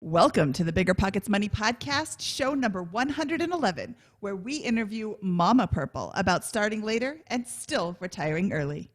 Welcome to the BiggerPockets Money Podcast, show number 111, where we interview Momma Purple about starting later and still retiring early.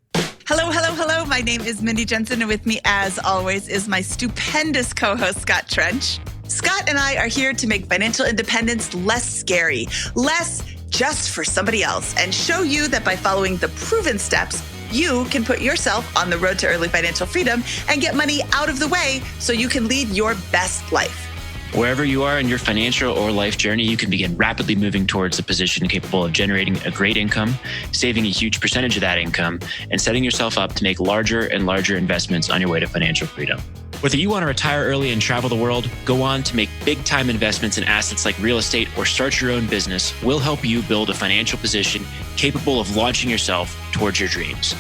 Hello, hello, hello. My name is Mindy Jensen, and with me, as always, is my stupendous co-host, Scott Trench. Scott and I are here to make financial independence less scary, less just for somebody else, and show you that by following the proven steps, you can put yourself on the road to early financial freedom and get money out of the way so you can lead your best life. Wherever you are in your financial or life journey, you can begin rapidly moving towards a position capable of generating a great income, saving a huge percentage of that income, and setting yourself up to make larger and larger investments on your way to financial freedom. Whether you want to retire early and travel the world, go on to make big-time investments in assets like real estate, or start your own business, we'll help you build a financial position capable of launching yourself towards your dreams.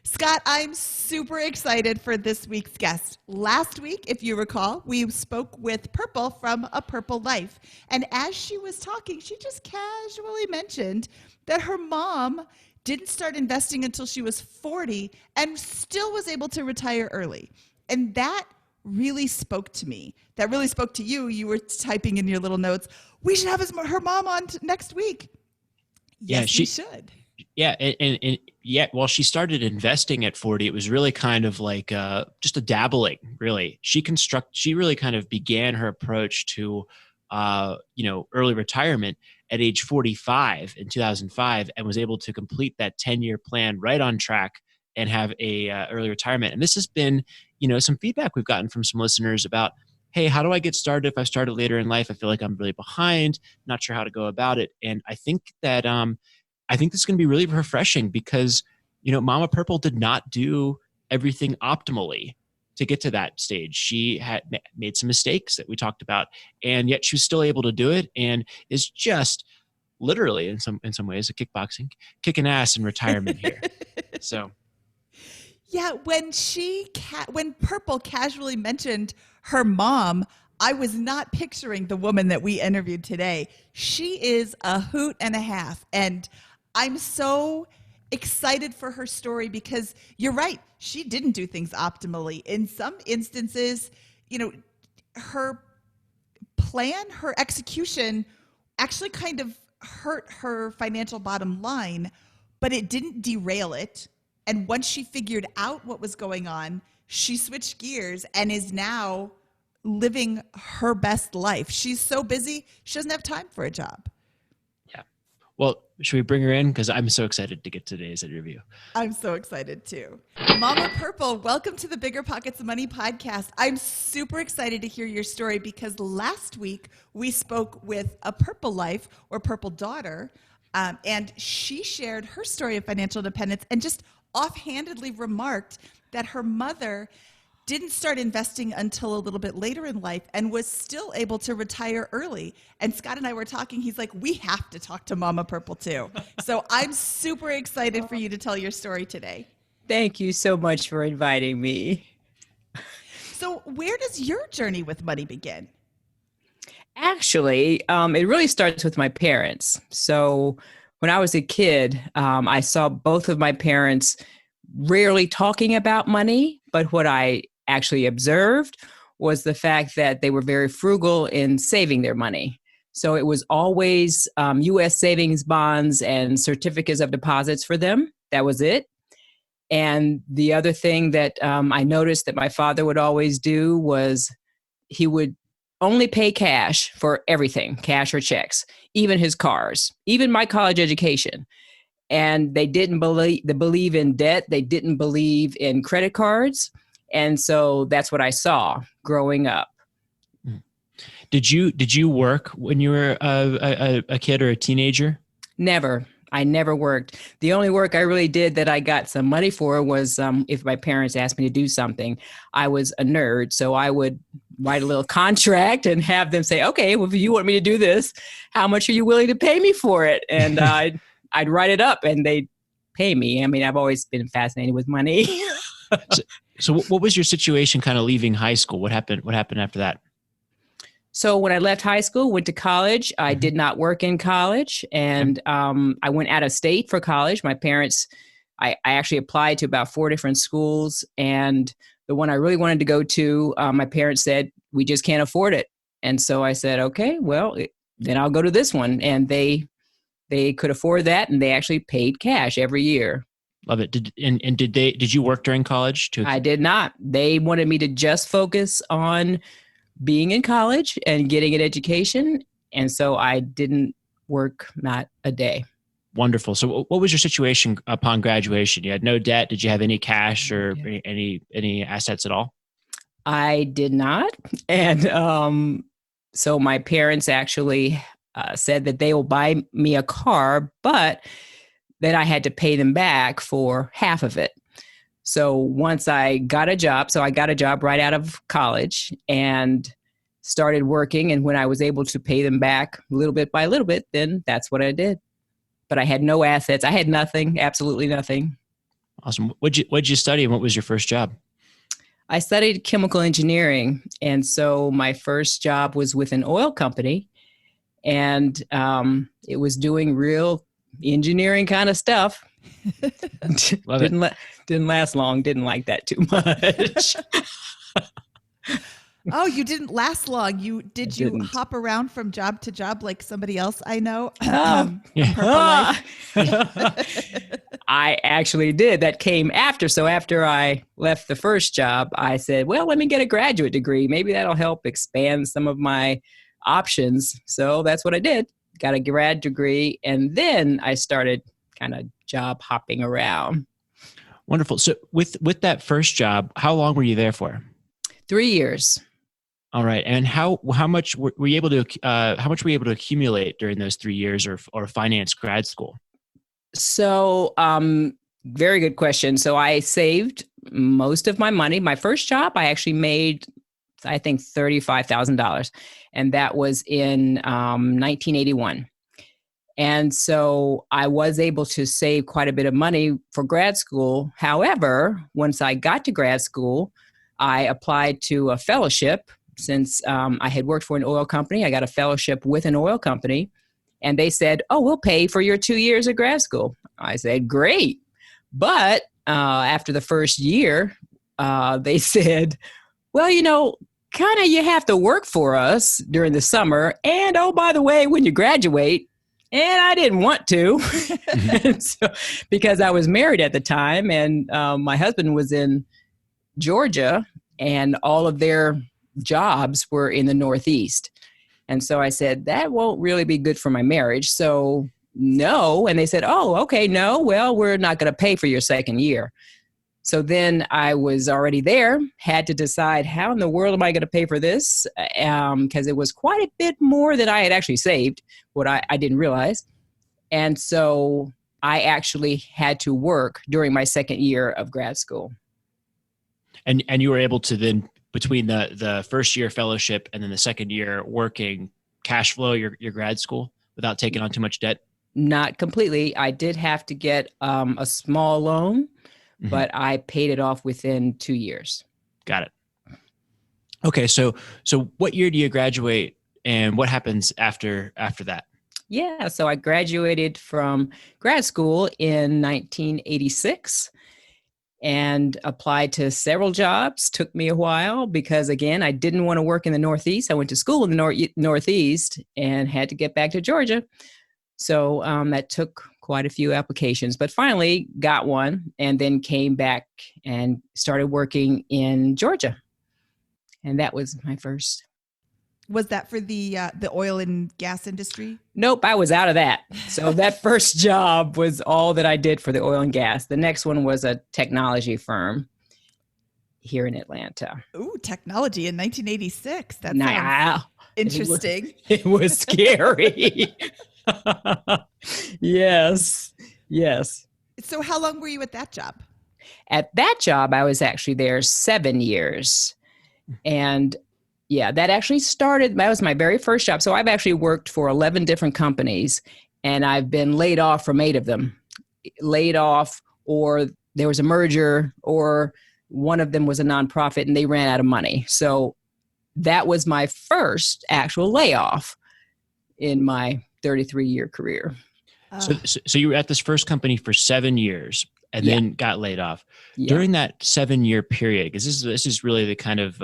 Scott, I'm super excited for this week's guest. Last week, if you recall, we spoke with Purple from A Purple Life. And as she was talking, she just casually mentioned that her mom didn't start investing until she was 40 and still was able to retire early. And that really spoke to me. That really spoke to you. You were typing in your little notes, we should have her mom on next week. Yes, we should. Yeah. And while she started investing at 40, it was really kind of like just a dabbling, really. She really kind of began her approach to, early retirement at age 45 in 2005, and was able to complete that 10-year plan right on track and have a early retirement. And this has been, some feedback we've gotten from some listeners about, hey, how do I get started if I started later in life? I feel like I'm really behind, not sure how to go about it. And I think that I think this is going to be really refreshing because, Momma Purple did not do everything optimally to get to that stage. She had made some mistakes that we talked about, and yet she was still able to do it, and is just literally in some ways a kicking ass in retirement here. So, yeah, when Purple casually mentioned her mom, I was not picturing the woman that we interviewed today. She is a hoot and a half, and I'm so excited for her story because you're right. She didn't do things optimally. In some instances, her plan, her execution actually kind of hurt her financial bottom line, but it didn't derail it. And once she figured out what was going on, she switched gears and is now living her best life. She's so busy, she doesn't have time for a job. Well, should we bring her in? Because I'm so excited to get today's interview. I'm so excited too. Momma Purple, welcome to the BiggerPockets Money Podcast. I'm super excited to hear your story because last week we spoke with A Purple Life, or Purple Daughter, and she shared her story of financial independence and just offhandedly remarked that her mother didn't start investing until a little bit later in life and was still able to retire early. And Scott and I were talking, he's like, we have to talk to Momma Purple too. So I'm super excited for you to tell your story today. Thank you so much for inviting me. So where does your journey with money begin? Actually, it really starts with my parents. So when I was a kid, I saw both of my parents rarely talking about money, but what I actually observed was the fact that they were very frugal in saving their money. So it was always U.S. savings bonds and certificates of deposits for them. That was it. And the other thing that I noticed that my father would always do was he would only pay cash for everything, cash or checks, even his cars, even my college education. And they didn't believe in debt. They didn't believe in credit cards. And so that's what I saw growing up. Did you work when you were a kid or a teenager? Never. I never worked. The only work I really did that I got some money for was if my parents asked me to do something. I was a nerd, so I would write a little contract and have them say, okay, well, if you want me to do this, how much are you willing to pay me for it? And I'd write it up and they'd pay me. I mean, I've always been fascinated with money. So what was your situation kind of leaving high school? What happened after that? So when I left high school, went to college, I did not work in college, and I went out of state for college. My parents, I actually applied to about 4 different schools, and the one I really wanted to go to, my parents said, we just can't afford it. And so I said, okay, well, then I'll go to this one. And they could afford that, and they actually paid cash every year. Love it. Did you work during college too? I did not. They wanted me to just focus on being in college and getting an education. And so I didn't work not a day. Wonderful. So what was your situation upon graduation? You had no debt. Did you have any cash or any assets at all? I did not. And so my parents actually said that they will buy me a car, but that I had to pay them back for half of it. So once I got a job, so I got a job right out of college and started working. And when I was able to pay them back little bit by little bit, then that's what I did. But I had no assets. I had nothing, absolutely nothing. Awesome. What'd you study and what was your first job? I studied chemical engineering. And so my first job was with an oil company. And it was doing real engineering kind of stuff. Didn't last long. Didn't like that too much. Oh, you didn't last long. You hop around from job to job like somebody else I know? I actually did. That came after. So after I left the first job, I said, well, let me get a graduate degree. Maybe that'll help expand some of my options. So that's what I did. Got a grad degree. And then I started kind of job hopping around. Wonderful. So with that first job, how long were you there for? 3 years. All right. And how much were you able to accumulate during those 3 years or finance grad school? So, very good question. So I saved most of my money. My first job, I actually made, I think, $35,000. And that was in 1981. And so I was able to save quite a bit of money for grad school. However, once I got to grad school, I applied to a fellowship. Since I had worked for an oil company, I got a fellowship with an oil company. And they said, oh, we'll pay for your 2 years of grad school. I said, great. But after the first year, they said, well, kind of you have to work for us during the summer. And oh, by the way, when you graduate, and I didn't want to and so, because I was married at the time and my husband was in Georgia and all of their jobs were in the Northeast. And so I said, that won't really be good for my marriage. So no. And they said, oh, okay, no, well, we're not going to pay for your second year. So then I was already there, had to decide how in the world am I going to pay for this? Because it was quite a bit more than I had actually saved, what I didn't realize. And so I actually had to work during my second year of grad school. And you were able to then, between the first year fellowship and then the second year working, cash flow your grad school without taking on too much debt? Not completely. I did have to get a small loan, but I paid it off within 2 years. Got it. Okay, so what year do you graduate, and what happens after that? Yeah, so I graduated from grad school in 1986. And applied to several jobs. Took me a while because, again, I didn't want to work in the Northeast. I went to school in the Northeast and had to get back to Georgia. So that took quite a few applications, but finally got one and then came back and started working in Georgia. And that was my first. Was that for the oil and gas industry? Nope, I was out of that. So that first job was all that I did for the oil and gas. The next one was a technology firm here in Atlanta. Ooh, technology in 1986. That's interesting. It was scary. Yes. So how long were you at that job? At that job, I was actually there 7 years. And yeah, that was my very first job. So I've actually worked for 11 different companies and I've been laid off from 8 of them. Laid off, or there was a merger, or one of them was a nonprofit and they ran out of money. So that was my first actual layoff in my 33-year career. So you were at this first company for 7 years. and then got laid off. Yeah. During that 7-year period, because this is really the kind of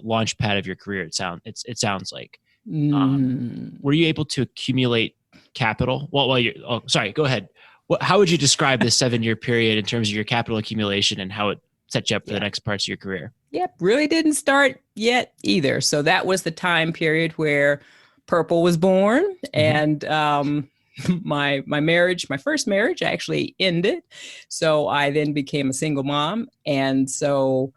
launch pad of your career. It sounds like. Were you able to accumulate capital? Sorry, go ahead. How would you describe this 7-year period in terms of your capital accumulation and how it set you up for the next parts of your career? Yep, really didn't start yet either. So that was the time period where Purple was born, and my first marriage actually ended. So I then became a single mom, and so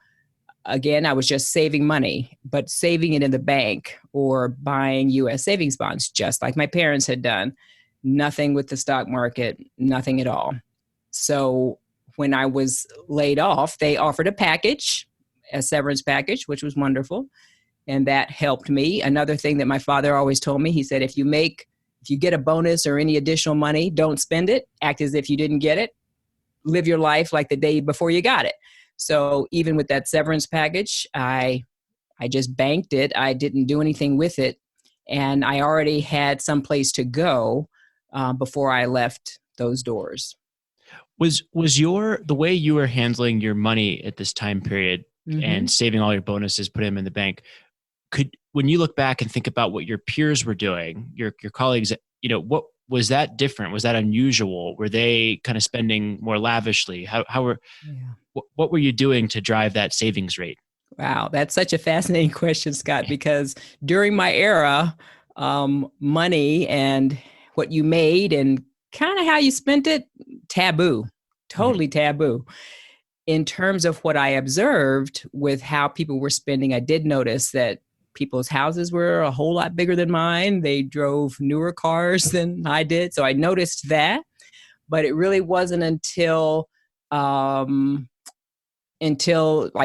again, I was just saving money, but saving it in the bank or buying U.S. savings bonds, just like my parents had done. Nothing with the stock market, nothing at all. So when I was laid off, they offered a severance package, which was wonderful. And that helped me. Another thing that my father always told me, he said, if you get a bonus or any additional money, don't spend it. Act as if you didn't get it. Live your life like the day before you got it. So even with that severance package, I just banked it. I didn't do anything with it. And I already had some place to go before I left those doors. Was the way you were handling your money at this time period and saving all your bonuses, putting them in the bank, when you look back and think about what your peers were doing, your colleagues, what was that different? Was that unusual? Were they kind of spending more lavishly? What were you doing to drive that savings rate? Wow, that's such a fascinating question, Scott, because during my era, money and what you made and kind of how you spent it, taboo, totally taboo. In terms of what I observed with how people were spending, I did notice that people's houses were a whole lot bigger than mine. They drove newer cars than I did. So I noticed that, but it really wasn't until like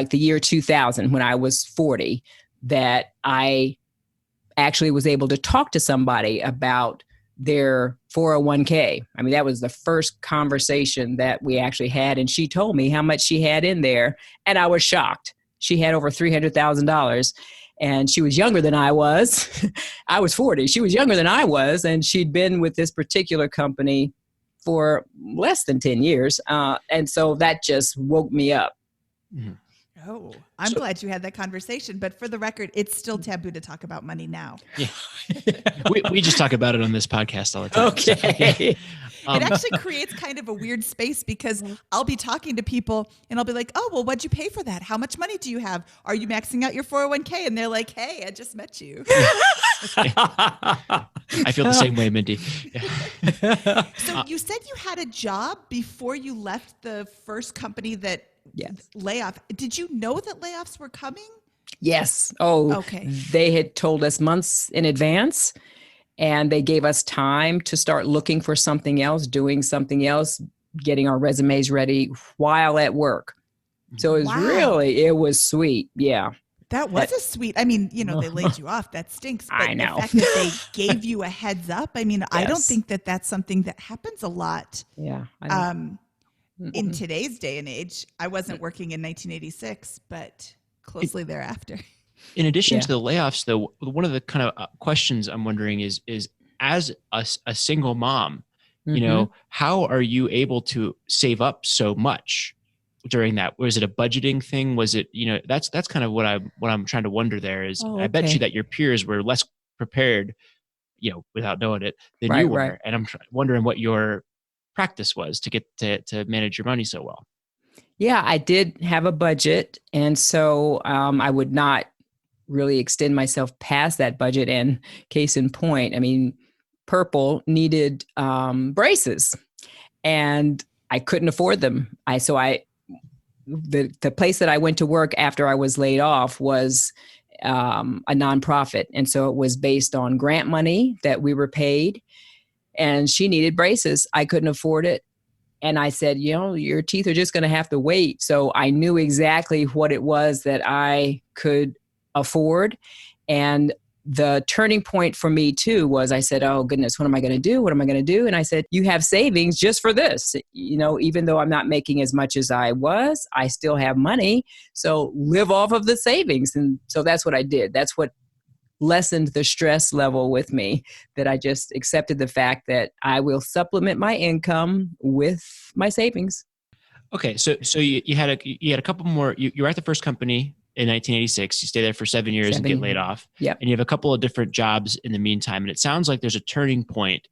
the year 2000, when I was 40, that I actually was able to talk to somebody about their 401k. I mean, that was the first conversation that we actually had. And she told me how much she had in there. And I was shocked. She had over $300,000. And she was younger than I was. I was 40. She was younger than I was. And she'd been with this particular company for less than 10 years. And so that just woke me up. Mm-hmm. Oh, I'm glad you had that conversation. But for the record, it's still taboo to talk about money now. Yeah. we just talk about it on this podcast all the time. Okay. So, it actually creates kind of a weird space because I'll be talking to people and I'll be like, oh, well, what'd you pay for that? How much money do you have? Are you maxing out your 401k? And they're like, hey, I just met you. I feel the same way, Mindy. Yeah. So you said you had a job before you left the first company that layoff. Did you know that layoffs were coming? Yes. Oh, okay. They had told us months in advance, and they gave us time to start looking for something else, doing something else, getting our resumes ready while at work. So it was it was sweet. Yeah. That was a sweet, I mean, they laid you off. That stinks. But I know. The fact that they gave you a heads up, I mean, I don't think that that's something that happens a lot. Yeah. In today's day and age. I wasn't working in 1986, but closely thereafter. In addition to the layoffs, though, one of the kind of questions I'm wondering is as a single mom, how are you able to save up so much during that? Was it a budgeting thing? Was it, that's kind of what I'm trying to wonder there is, I bet you that your peers were less prepared, without knowing it than you were. Right. And I'm wondering what your practice was to get to manage your money so well. Yeah, I did have a budget. And so I would not really extend myself past that budget. And case in point, I mean, Purple needed braces and I couldn't afford them. The place that I went to work after I was laid off was a nonprofit. And so it was based on grant money that we were paid. And she needed braces. I couldn't afford it. And I said, your teeth are just going to have to wait. So I knew exactly what it was that I could afford. And the turning point for me too was I said, oh goodness, what am I going to do? What am I going to do? And I said, you have savings just for this. Even though I'm not making as much as I was, I still have money. So live off of the savings. And so that's what I did. That's what lessened the stress level with me, that I just accepted the fact that I will supplement my income with my savings. Okay, so you had a couple more. You were at the first company in 1986. You stay there for 7 years and get laid off. Yep. And you have a couple of different jobs in the meantime. And it sounds like there's a turning point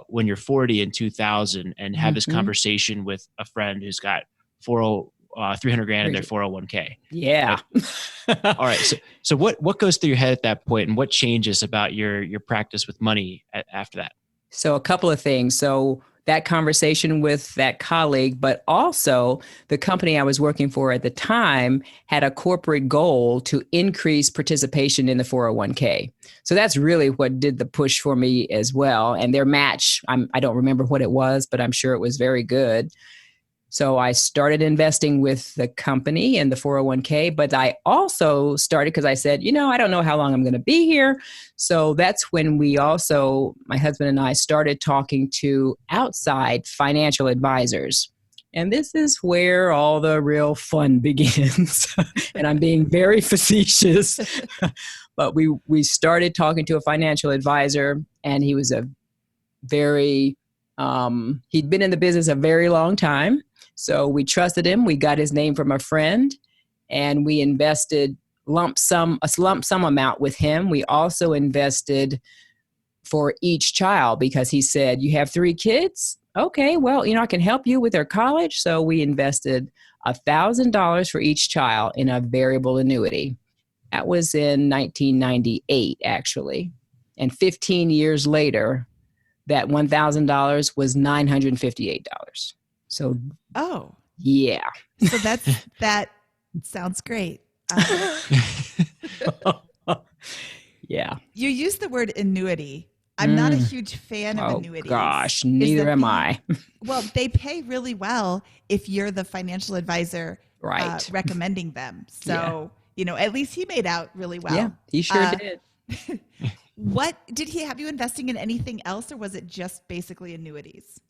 when you're 40 in 2000 and have this conversation with a friend who's got 300 grand in their 401k. Yeah. Right? All right. So what goes through your head at that point, and what changes about your practice with money after that? So a couple of things. So that conversation with that colleague, but also the company I was working for at the time had a corporate goal to increase participation in the 401k. So that's really what did the push for me as well. And their match, I don't remember what it was, but I'm sure it was very good. So I started investing with the company in the 401k, but I also started because I said, I don't know how long I'm going to be here. So that's when my husband and I started talking to outside financial advisors. And this is where all the real fun begins. And I'm being very facetious. But we started talking to a financial advisor, and he was he'd been in the business a very long time. So we trusted him. We got his name from a friend, and we invested a lump sum amount with him. We also invested for each child because he said, "You have 3 kids? Okay, well, I can help you with their college." So we invested $1,000 for each child in a variable annuity. That was in 1998, actually. And 15 years later, that $1,000 was $958. So, yeah. So that sounds great. Yeah. You use the word annuity. I'm not a huge fan of annuities. Oh, gosh, neither am I. Well, they pay really well if you're the financial advisor recommending them. So, at least he made out really well. Yeah, he sure did. What did he have you investing in anything else, or was it just basically annuities?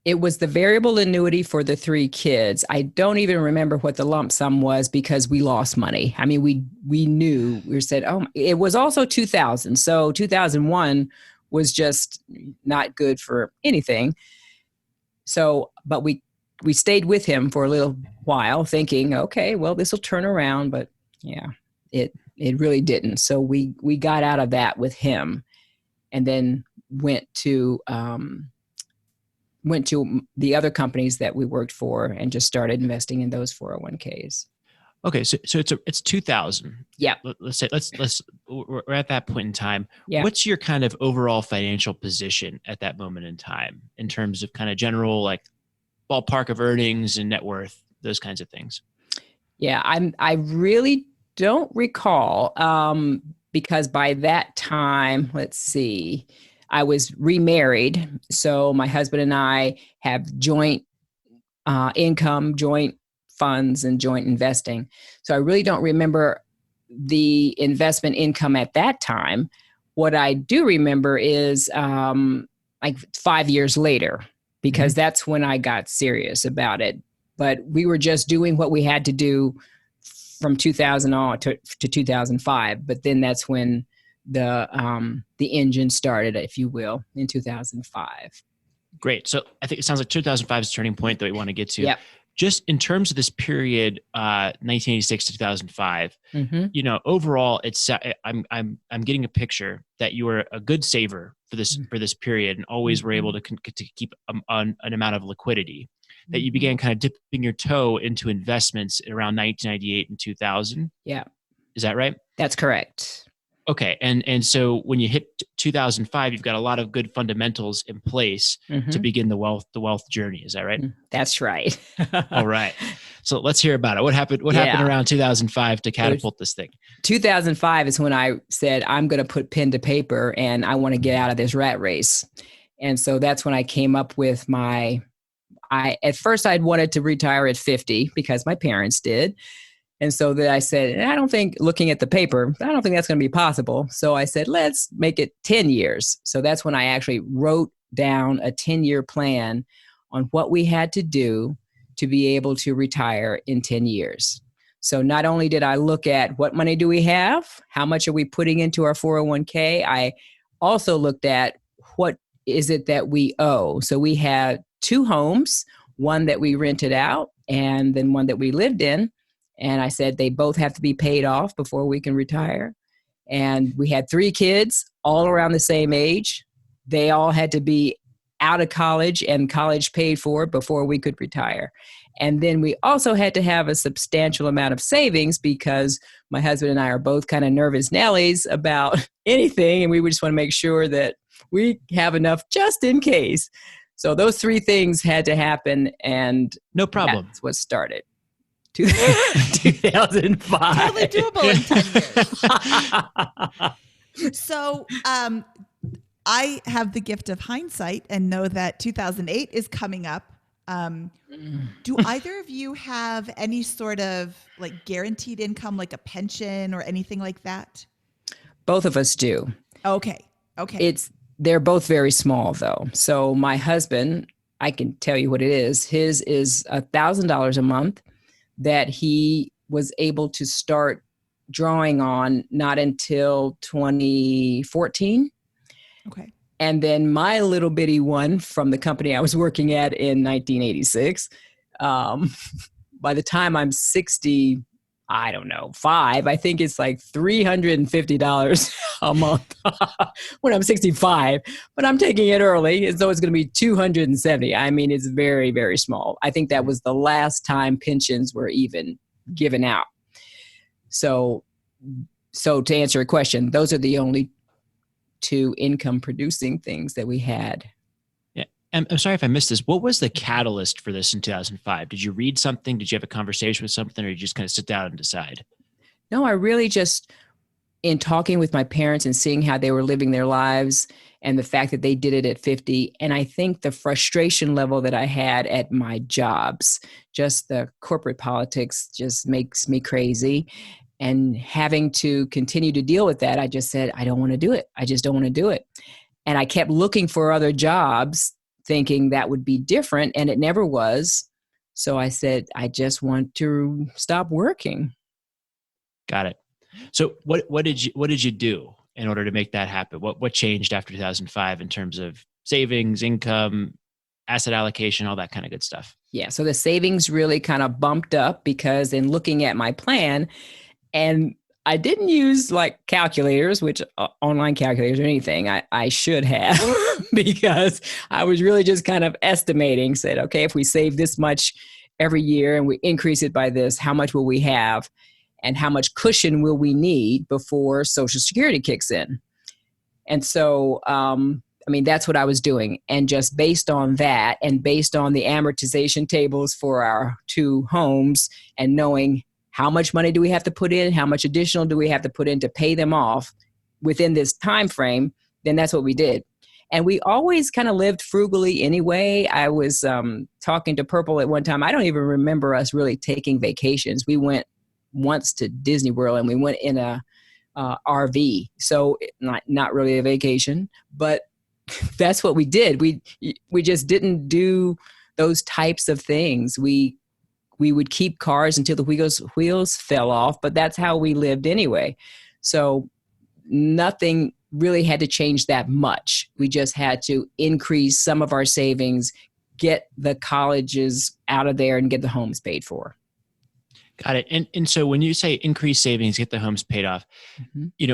It was the variable annuity for the 3 kids. I don't even remember what the lump sum was because we lost money. I mean, we said, it was also 2000. So 2001 was just not good for anything. So, but we stayed with him for a little while thinking, okay, well, this will turn around. But yeah, it really didn't. So we got out of that with him, and then went to the other companies that we worked for and just started investing in those 401ks. Okay, so it's 2000. Yeah. Let's we're at that point in time. Yeah. What's your kind of overall financial position at that moment in time in terms of kind of general like ballpark of earnings and net worth, those kinds of things? Yeah, I really don't recall because by that time, let's see, I was remarried. So my husband and I have joint income, joint funds, and joint investing. So I really don't remember the investment income at that time. What I do remember is like 5 years later, because that's when I got serious about it. But we were just doing what we had to do from 2000 on to 2005. But then that's when the engine started, if you will, in 2005. Great. So I think it sounds like 2005 is a turning point that we want to get to. Yep. Just in terms of this period, 1986 to 2005, overall, I'm getting a picture that you were a good saver for this period and always were able to keep an amount of liquidity. That you began kind of dipping your toe into investments around 1998 and 2000. Yeah. Is that right? That's correct. Okay. And so when you hit 2005, you've got a lot of good fundamentals in place to begin the wealth journey. Is that right? That's right. All right. So let's hear about it. What happened around 2005 to catapult this thing? 2005 is when I said, I'm going to put pen to paper and I want to get out of this rat race. And so that's when I came up with at first I'd wanted to retire at 50 because my parents did. And so that I said, looking at the paper, I don't think that's going to be possible. So I said, let's make it 10 years. So that's when I actually wrote down a 10-year plan on what we had to do to be able to retire in 10 years. So not only did I look at what money do we have, how much are we putting into our 401k, I also looked at what is it that we owe. So we had 2 homes. one that we rented out and then one that we lived in. And I said, they both have to be paid off before we can retire. And we had 3 kids, all around the same age. They all had to be out of college and college paid for before we could retire. And then we also had to have a substantial amount of savings because my husband and I are both kind of nervous Nellies about anything. And we would just want to make sure that we have enough just in case. So those 3 things had to happen. And no problem. That's what started. 2005. Totally doable in 10 years. So I have the gift of hindsight and know that 2008 is coming up. Do either of you have any sort of like guaranteed income, like a pension or anything like that? Both of us do. Okay. They're both very small though. So my husband, I can tell you what it is. His is $1,000 a month that he was able to start drawing on not until 2014. Okay. And then my little bitty one from the company I was working at in 1986, by the time I'm 60, I don't know, 5, I think it's like $350 a month when I'm 65, but I'm taking it early. So it's going to be $270. I mean, it's very, very small. I think that was the last time pensions were even given out. So to answer your question, those are the only 2 income producing things that we had. Yeah. I'm sorry if I missed this. What was the catalyst for this in 2005? Did you read something? Did you have a conversation with something, or you just kind of sit down and decide? No, I really just, in talking with my parents and seeing how they were living their lives and the fact that they did it at 50. And I think the frustration level that I had at my jobs, just the corporate politics just makes me crazy. And having to continue to deal with that, I just said, I don't want to do it. I just don't want to do it. And I kept looking for other jobs thinking that would be different, and it never was. So I said, I just want to stop working. Got it. So what did you do in order to make that happen? What changed after 2005 in terms of savings, income, asset allocation, all that kind of good stuff? Yeah. So the savings really kind of bumped up because in looking at my plan, and I didn't use like calculators, which online calculators or anything. I should have because I was really just kind of estimating, said, okay, if we save this much every year and we increase it by this, how much will we have? And how much cushion will we need before Social Security kicks in? And so, that's what I was doing. And just based on that and based on the amortization tables for our 2 homes and knowing how much money do we have to put in, how much additional do we have to put in to pay them off within this time frame, then that's what we did. And we always kind of lived frugally anyway. I was talking to Purple at one time. I don't even remember us really taking vacations. We went once to Disney World and we went in a RV. So not really a vacation, but that's what we did. We just didn't do those types of things. We would keep cars until the wheels fell off, but that's how we lived anyway. So nothing really had to change that much. We just had to increase some of our savings, get the colleges out of there and get the homes paid for. Got it. And so when you say increase savings, get the homes paid off,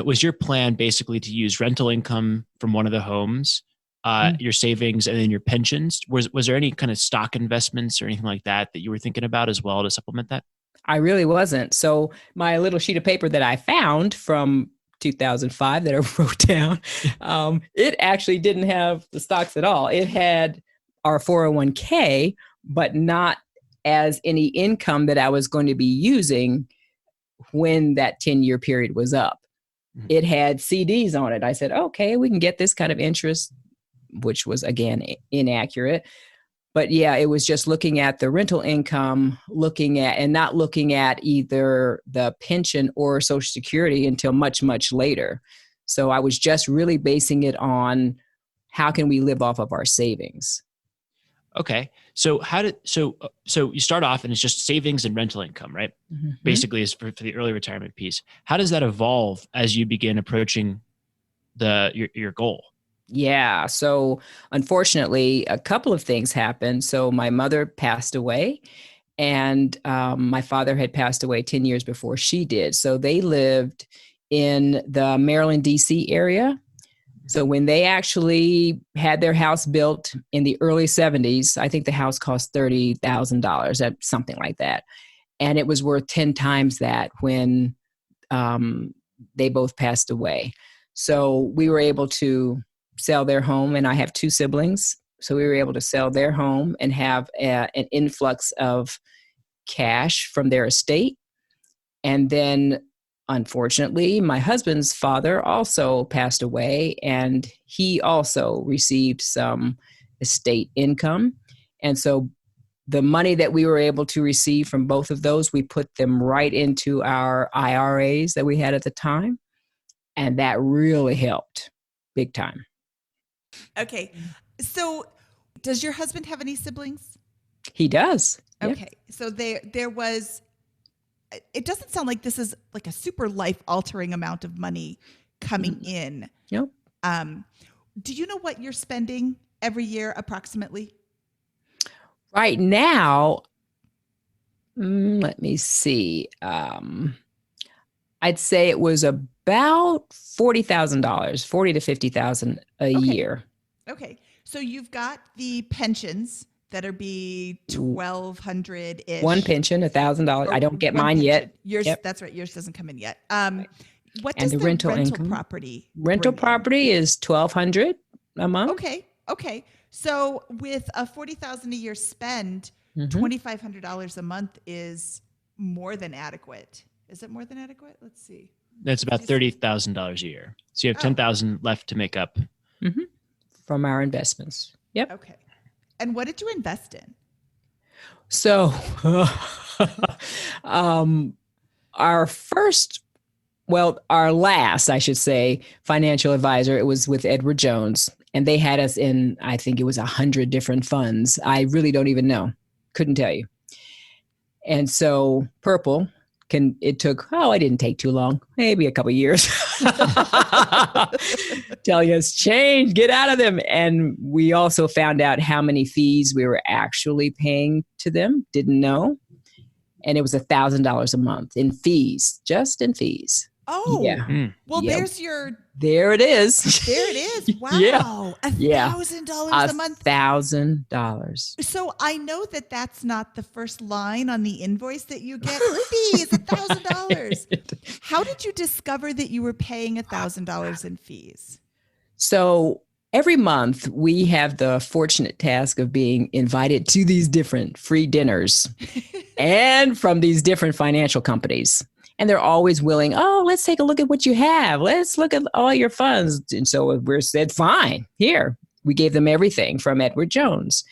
was your plan basically to use rental income from one of the homes, your savings, and then your pensions? Was there any kind of stock investments or anything like that you were thinking about as well to supplement that? I really wasn't. So my little sheet of paper that I found from 2005 that I wrote down, it actually didn't have the stocks at all. It had our 401k, but not as any income that I was going to be using when that 10-year period was up. It had CDs on it. I said, okay, we can get this kind of interest, which was, again, inaccurate. But yeah, it was just looking at the rental income, not looking at either the pension or Social Security until much, much later. So I was just really basing it on how can we live off of our savings. Okay. So so you start off and it's just savings and rental income, right? Mm-hmm. Basically is for the early retirement piece. How does that evolve as you begin approaching your goal? Yeah. So unfortunately, a couple of things happened. So my mother passed away, and my father had passed away 10 years before she did. So they lived in the Maryland, D.C. area. So when they actually had their house built in the early 70s, I think the house cost $30,000, something like that. And it was worth 10 times that when they both passed away. So we were able to sell their home, and I have two siblings. So we were able to sell their home and have an influx of cash from their estate. And then, unfortunately, my husband's father also passed away, and he also received some estate income. And so the money that we were able to receive from both of those, we put them right into our IRAs that we had at the time. And that really helped big time. Okay. So does your husband have any siblings? He does. Okay. Yep. So there was, it doesn't sound like this is like a super life altering amount of money coming in. Yep. Do you know what you're spending every year approximately? Right now, let me see. I'd say it was about $40,000, $40,000 to $50,000 a year. Okay, so you've got the pensions that'll be $1,200-ish. One pension, $1,000. I don't get mine pension. yet. Yours, that's right. Yours doesn't come in yet. What and does the rental income? Property? Rental property is $1,200 a month. Okay. So with a $40,000 a year spend, $2,500 a month is more than adequate. Is it more than adequate? Let's see. That's about $30,000 a year. So you have $10,000 left to make up from our investments. Yep. Okay. And what did you invest in? So, our last, I should say, financial advisor, it was with Edward Jones, and they had us in, I think it was 100 different funds. I really don't even know. Couldn't tell you. And so Purple, it didn't take too long, maybe a couple of years. Telling us, change, get out of them. And we also found out how many fees we were actually paying to them. Didn't know. And it was $1,000 a month in fees, just in fees. Oh, yeah. Well, yeah. There it is. There it is. Wow. Yeah. $1,000 a month. $1,000. So I know that that's not the first line on the invoice that you get. Fees, $1,000. How did you discover that you were paying $1,000 in fees? So every month we have the fortunate task of being invited to these different free dinners and from these different financial companies. And they're always willing, let's take a look at what you have. Let's look at all your funds. And so we said, fine, here. We gave them everything from Edward Jones.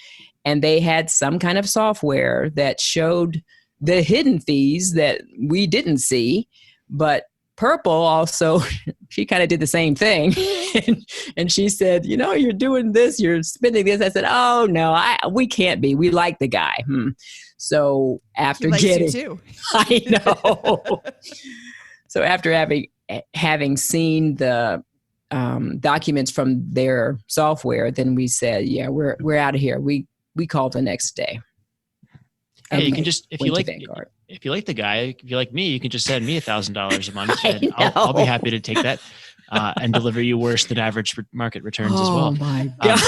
And they had some kind of software that showed the hidden fees that we didn't see. But Purple also, she kind of did the same thing. And she said, you're doing this, you're spending this. I said, oh, no, we can't be. We like the guy. So after you too. I know. So after having seen the documents from their software, then we said, yeah, we're out of here. We called the next day. Yeah, you can just, if you like the guy, if you like me, you can just send me $1,000 a month, and I'll be happy to take that and deliver you worse than average market returns as well. Oh my God!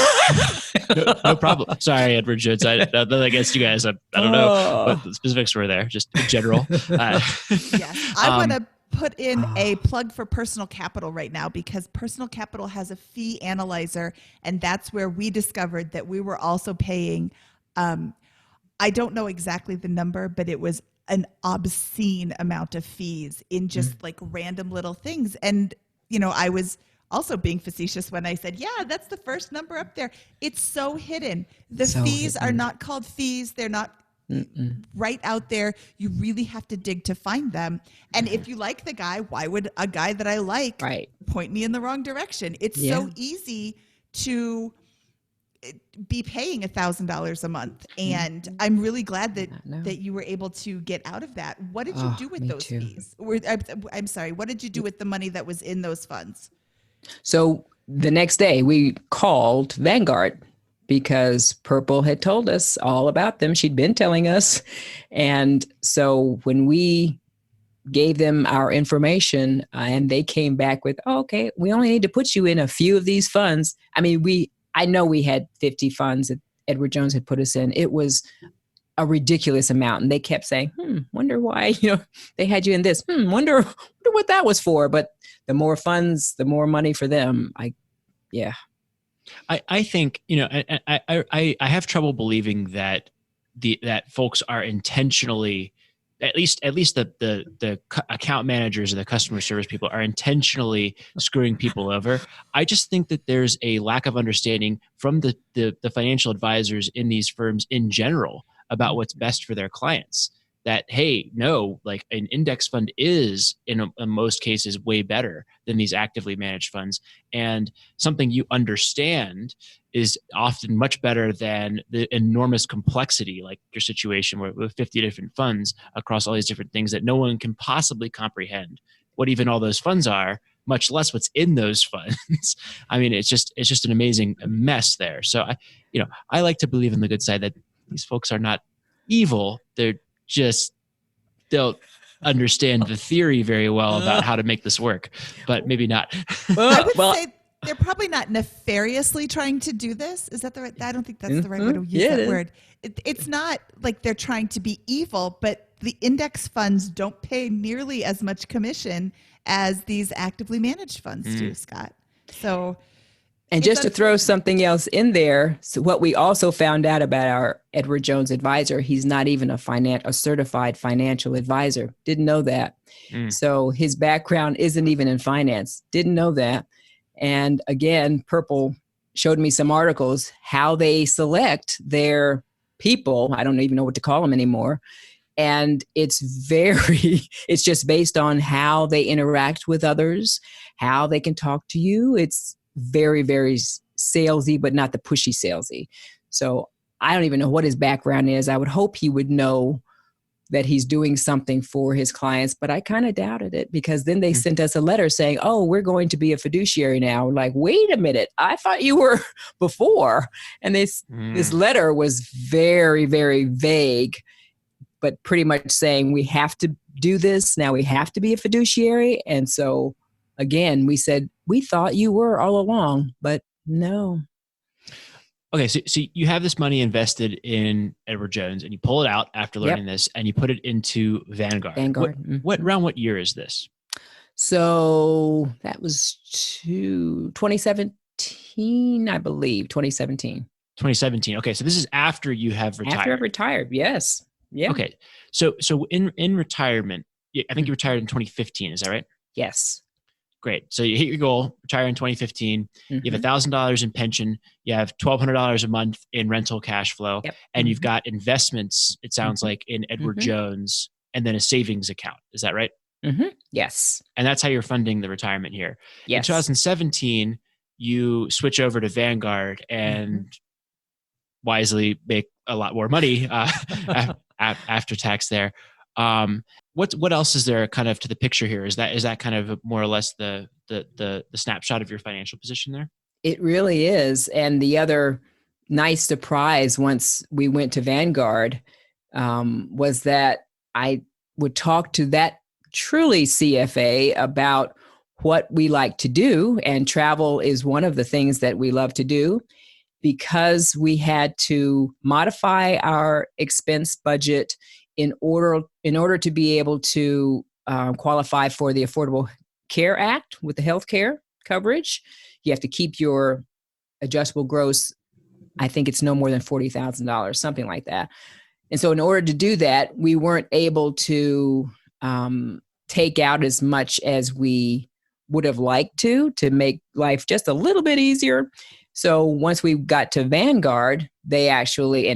No problem. Sorry, Edward Jones. Nothing against you guys. I don't know what the specifics were there. Just in general. Yes, I want to put in a plug for Personal Capital right now, because Personal Capital has a fee analyzer, and that's where we discovered that we were also paying. I don't know exactly the number, but it was an obscene amount of fees in just like random little things. And, I was also being facetious when I said, yeah, that's the first number up there. It's so hidden. The fees are not called fees. They're not right out there. You really have to dig to find them. And if you like the guy, why would a guy that I like point me in the wrong direction? It's so easy to be paying $1,000 a month, and I'm really glad that you were able to get out of that. What did you do with those fees? I'm sorry. What did you do with the money that was in those funds? So the next day we called Vanguard because Purple had told us all about them. She'd been telling us. And so when we gave them our information and they came back with, oh, okay, we only need to put you in a few of these funds. I mean, I know we had 50 funds that Edward Jones had put us in. It was a ridiculous amount. And they kept saying, wonder why, they had you in this. Wonder what that was for. But the more funds, the more money for them. I think, I have trouble believing that that folks are intentionally, at least the account managers or the customer service people are intentionally screwing people over. I just think that there's a lack of understanding from the financial advisors in these firms in general about what's best for their clients. That, hey, no, like an index fund is in most cases way better than these actively managed funds. And something you understand is often much better than the enormous complexity, like your situation where with 50 different funds across all these different things that no one can possibly comprehend what even all those funds are, much less what's in those funds. I mean, it's just an amazing mess there. So I like to believe in the good side that these folks are not evil. They're just don't understand the theory very well about how to make this work, but maybe not. I would say they're probably not nefariously trying to do this. Is that the right? I don't think that's the right way to use that word. It's not like they're trying to be evil, but the index funds don't pay nearly as much commission as these actively managed funds do, Scott. So. And just to throw something else in there, so what we also found out about our Edward Jones advisor, he's not even a certified financial advisor. Didn't know that. So his background isn't even in finance. Didn't know that. And again, Purple showed me some articles, how they select their people. I don't even know what to call them anymore. And it's just based on how they interact with others, how they can talk to you. It's very, very salesy, but not the pushy salesy. So I don't even know what his background is. I would hope he would know that he's doing something for his clients, but I kind of doubted it because then they sent us a letter saying, oh, we're going to be a fiduciary now. We're like, wait a minute, I thought you were before. And this letter was very, very vague, but pretty much saying we have to do this. Now we have to be a fiduciary. And so again, we said, we thought you were all along, but no. Okay, so you have this money invested in Edward Jones, and you pull it out after learning this, and you put it into Vanguard. What year is this? So that was 2017, I believe, 2017. 2017. Okay, so this is after you have retired. After I've retired, yes. Yeah. Okay, so in retirement, I think you retired in 2015. Is that right? Yes. Great. So you hit your goal, retire in 2015. You have $1,000 in pension. You have $1,200 a month in rental cash flow. Yep. And you've got investments, it sounds like, in Edward Jones and then a savings account. Is that right? Yes. And that's how you're funding the retirement here. Yes. In 2017, you switch over to Vanguard and wisely make a lot more money after tax there. What else is there kind of to the picture here? Is that kind of more or less the snapshot of your financial position there? It really is. And the other nice surprise once we went to Vanguard was that I would talk to that truly CFA about what we like to do. And travel is one of the things that we love to do. Because we had to modify our expense budget in order to be able to qualify for the Affordable Care Act with the health care coverage. You have to keep your adjustable gross, I think it's no more than $40,000, something like that. And so in order to do that, we weren't able to take out as much as we would have liked to make life just a little bit easier. So once we got to Vanguard, they actually,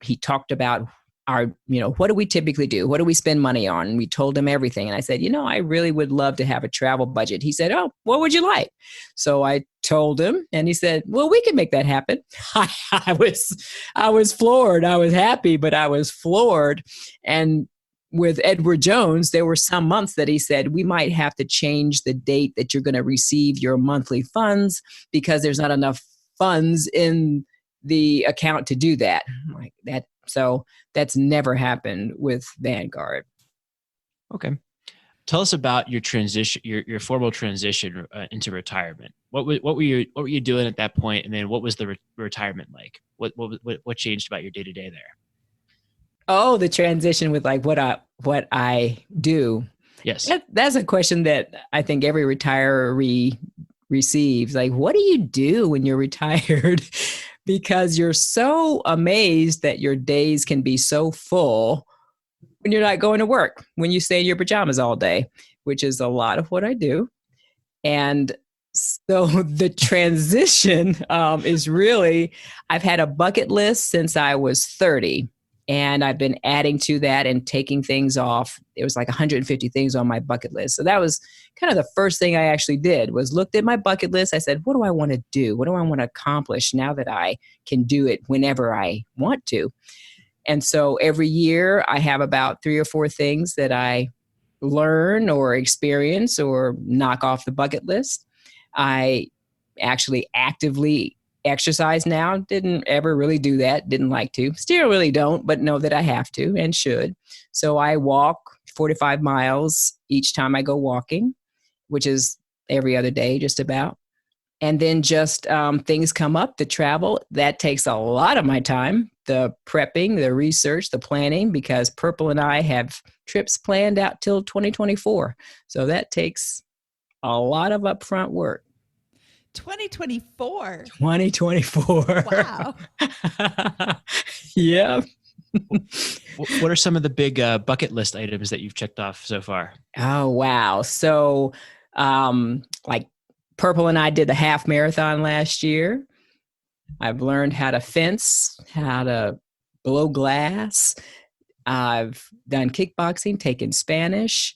he talked about our, what do we typically do? What do we spend money on? And we told him everything. And I said, I really would love to have a travel budget. He said, oh, what would you like? So I told him and he said, well, we can make that happen. I was floored. I was happy, but I was floored. And with Edward Jones, there were some months that he said, we might have to change the date that you're going to receive your monthly funds because there's not enough funds in the account to do that. Like that. So that's never happened with Vanguard. Okay. Tell us about your transition, your formal transition into retirement. What were you doing at that point, and then what was the retirement like? What changed about your day to day there? Oh, the transition with like what I do. Yes, That's a question that I think every retiree receives. Like, what do you do when you're retired? Because you're so amazed that your days can be so full when you're not going to work, when you stay in your pajamas all day, which is a lot of what I do. And so the transition is really, I've had a bucket list since I was 30. And I've been adding to that and taking things off. It was like 150 things on my bucket list. So that was kind of the first thing I actually did was looked at my bucket list. I said, what do I want to do? What do I want to accomplish now that I can do it whenever I want to? And so every year I have about 3 or 4 things that I learn or experience or knock off the bucket list. I actually actively exercise now. Didn't ever really do that. Didn't like to. Still really don't, but know that I have to and should. So I walk 45 miles each time I go walking, which is every other day just about. And then just things come up, the travel. That takes a lot of my time. The prepping, the research, the planning, because Purple and I have trips planned out till 2024. So that takes a lot of upfront work. 2024. 2024. Wow. Yeah. What are some of the big bucket list items that you've checked off so far? Oh, wow. So like Purple and I did the half marathon last year. I've learned how to fence, how to blow glass. I've done kickboxing, taken Spanish.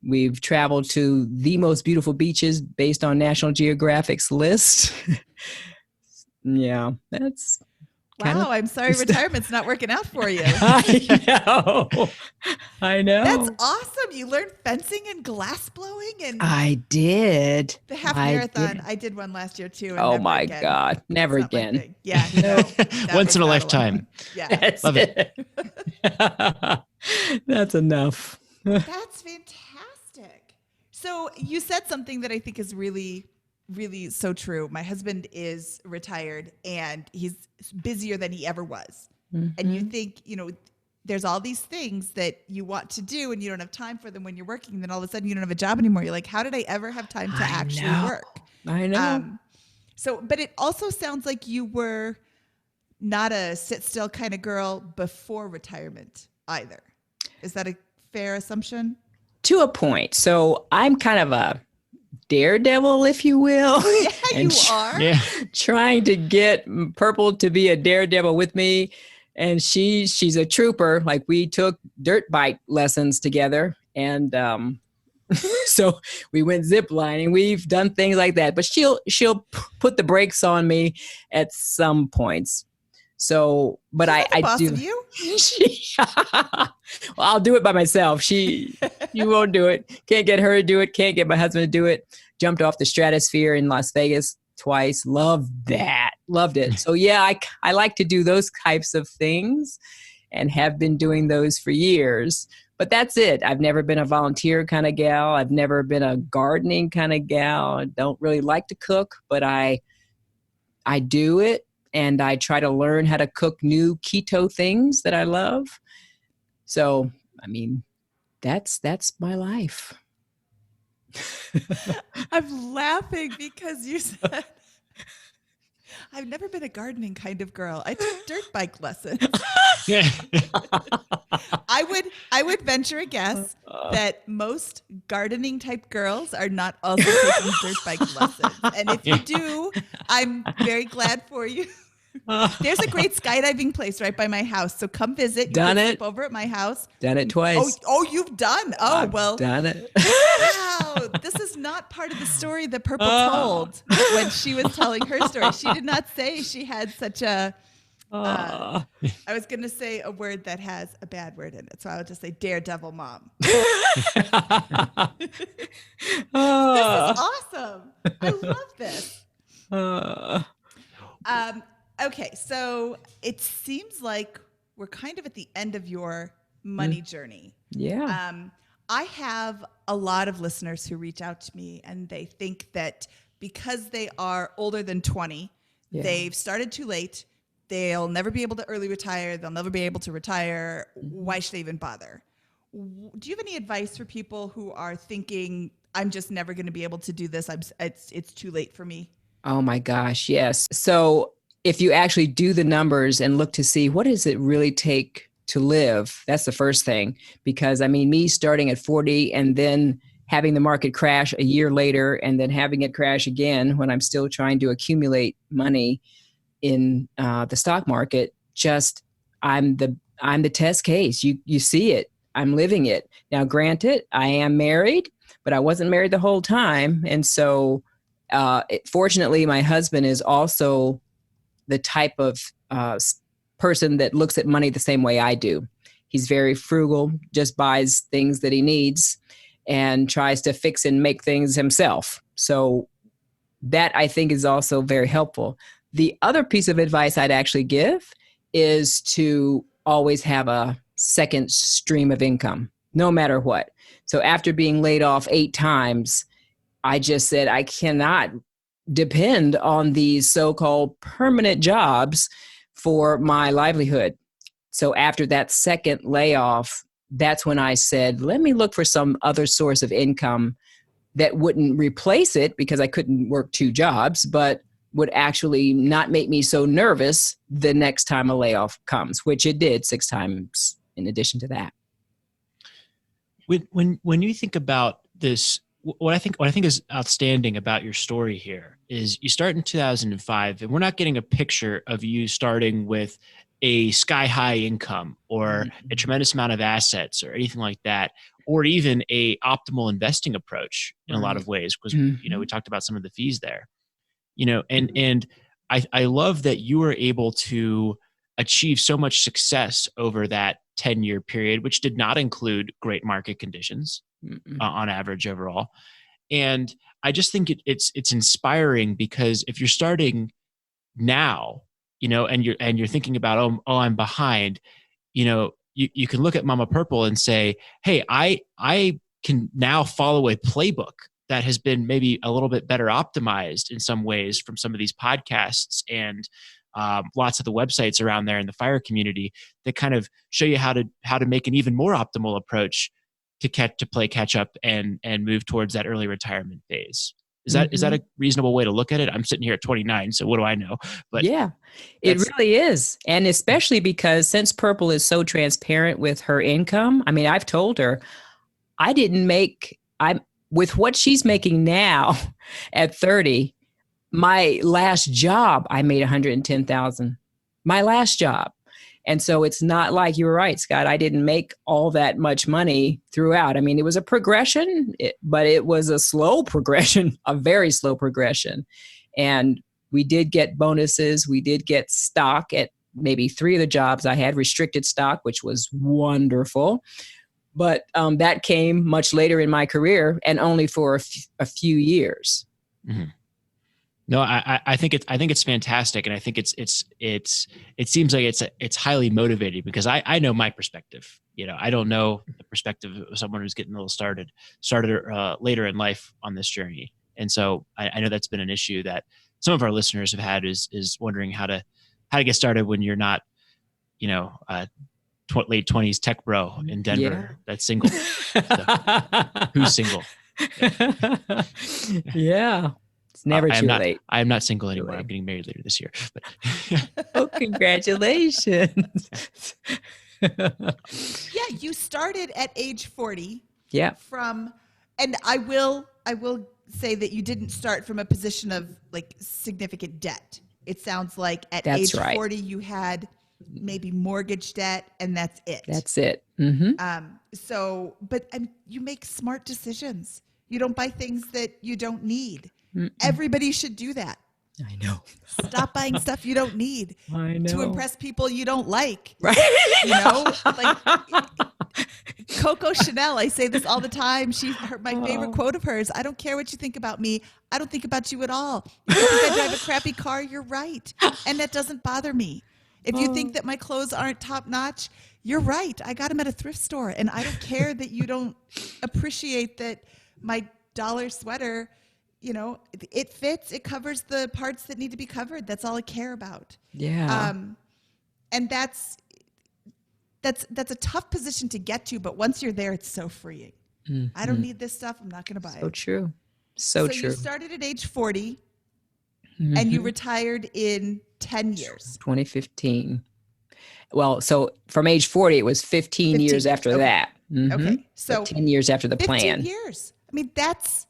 We've traveled to the most beautiful beaches based on National Geographic's list. Yeah, that's wow. I'm sorry retirement's not working out for you. I know. That's awesome. You learned fencing and glass blowing and I did. The half marathon. I did one last year too. And oh my God. Never again. Yeah. No, once in a lifetime. Yeah. That's Love it. That's enough. That's fantastic. So you said something that I think is really, really so true. My husband is retired and he's busier than he ever was. Mm-hmm. And you think, there's all these things that you want to do and you don't have time for them when you're working. And then all of a sudden you don't have a job anymore. You're like, how did I ever have time to actually work? I know. But it also sounds like you were not a sit still kind of girl before retirement either. Is that a fair assumption? To a point. So I'm kind of a daredevil, if you will. Yeah, you are. Trying to get Purple to be a daredevil with me. And she's a trooper. Like we took dirt bike lessons together. And so we went zip lining. We've done things like that. But she'll put the brakes on me at some points. So, but I do. Of you? Well, I'll do it by myself. You won't do it. Can't get her to do it. Can't get my husband to do it. Jumped off the stratosphere in Las Vegas twice. Loved that. Loved it. So yeah, I like to do those types of things and have been doing those for years. But that's it. I've never been a volunteer kind of gal. I've never been a gardening kind of gal. I don't really like to cook, but I do it. And I try to learn how to cook new keto things that I love. So, I mean, that's my life. I'm laughing because you said, I've never been a gardening kind of girl. I took dirt bike lessons. I would venture a guess that most gardening type girls are not also taking dirt bike lessons. And if you do, I'm very glad for you. There's a great skydiving place right by my house. So come visit. You done can it. Sleep over at my house. Done it twice. Oh, you've done. Oh, well. Done it. Wow. This is not part of the story that Purple told when she was telling her story. She did not say she had such a Oh. I was going to say a word that has a bad word in it, so I would just say daredevil mom. Oh. This is awesome. I love this. Oh. Okay, so it seems like we're kind of at the end of your money journey. Yeah. I have a lot of listeners who reach out to me and they think that because they are older than 20, they've started too late, they'll never be able to early retire, they'll never be able to retire. Why should they even bother? Do you have any advice for people who are thinking, I'm just never going to be able to do this, it's too late for me? Oh my gosh, yes. So if you actually do the numbers and look to see what does it really take to live, that's the first thing. Because I mean, me starting at 40 and then having the market crash a year later and then having it crash again when I'm still trying to accumulate money in the stock market, just I'm the test case. You see it. I'm living it. Now, granted, I am married, but I wasn't married the whole time. And so fortunately, my husband is also the type of person that looks at money the same way I do. He's very frugal, just buys things that he needs and tries to fix and make things himself. So that I think is also very helpful. The other piece of advice I'd actually give is to always have a second stream of income, no matter what. So after being laid off 8 times, I just said, I cannot depend on these so-called permanent jobs for my livelihood. So after that second layoff, that's when I said, let me look for some other source of income that wouldn't replace it because I couldn't work 2 jobs, but would actually not make me so nervous the next time a layoff comes, which it did 6 times in addition to that. When you think about this, what I think is outstanding about your story here is you start in 2005, and we're not getting a picture of you starting with a sky high income or a tremendous amount of assets or anything like that, or even a optimal investing approach in a lot of ways, because we talked about some of the fees there, and I love that you were able to achieve so much success over that 10-year period, which did not include great market conditions on average overall. And I just think it's inspiring, because if you're starting now, and you're thinking about, oh, I'm behind, you can look at Momma Purple and say, hey, I can now follow a playbook that has been maybe a little bit better optimized in some ways from some of these podcasts and lots of the websites around there in the FIRE community that kind of show you how to make an even more optimal approach to play catch up and move towards that early retirement phase. Is that a reasonable way to look at it? I'm sitting here at 29, so what do I know? But yeah, it really is. And especially because since Purple is so transparent with her income, I mean, I've told her with what she's making now at 30, my last job, I made $110,000. My last job. And so it's not like, you were right, Scott, I didn't make all that much money throughout. I mean, it was a progression, but it was a slow progression, a very slow progression. And we did get bonuses. We did get stock at maybe 3 of the jobs I had, restricted stock, which was wonderful. But that came much later in my career and only for a few years. Mm-hmm. No, I think it's fantastic, and I think it seems like it's highly motivating, because I know my perspective. I don't know the perspective of someone who's getting a little started later in life on this journey, and so I know that's been an issue that some of our listeners have had is wondering how to get started when you're not, late 20s tech bro in Denver that's single. So, who's single? Yeah. It's never too late. I am not single anymore. I'm getting married later this year. But oh, congratulations. Yeah, you started at age 40. Yeah. And I will say that you didn't start from a position of like significant debt. It sounds like at age 40 you had maybe mortgage debt, and that's it. That's it. Mm-hmm. But you make smart decisions. You don't buy things that you don't need. Mm-mm. Everybody should do that. I know. Stop buying stuff you don't need I know. to impress people you don't like. Right. You know, like Coco Chanel, I say this all the time. My favorite quote of hers, I don't care what you think about me. I don't think about you at all. If you think I drive a crappy car, you're right. And that doesn't bother me. If you think that my clothes aren't top notch, you're right. I got them at a thrift store. And I don't care that you don't appreciate that my dollar sweater, you know, it fits. It covers the parts that need to be covered. That's all I care about. Yeah. And that's a tough position to get to, but once you're there, it's so freeing. I don't need this stuff. I'm not going to buy it. So true. So true. You started at age 40 and you retired in 10 years. 2015. Well, so from age 40, it was 15 years after that. Okay. So 10 years after the 15 plan. years. I mean, that's...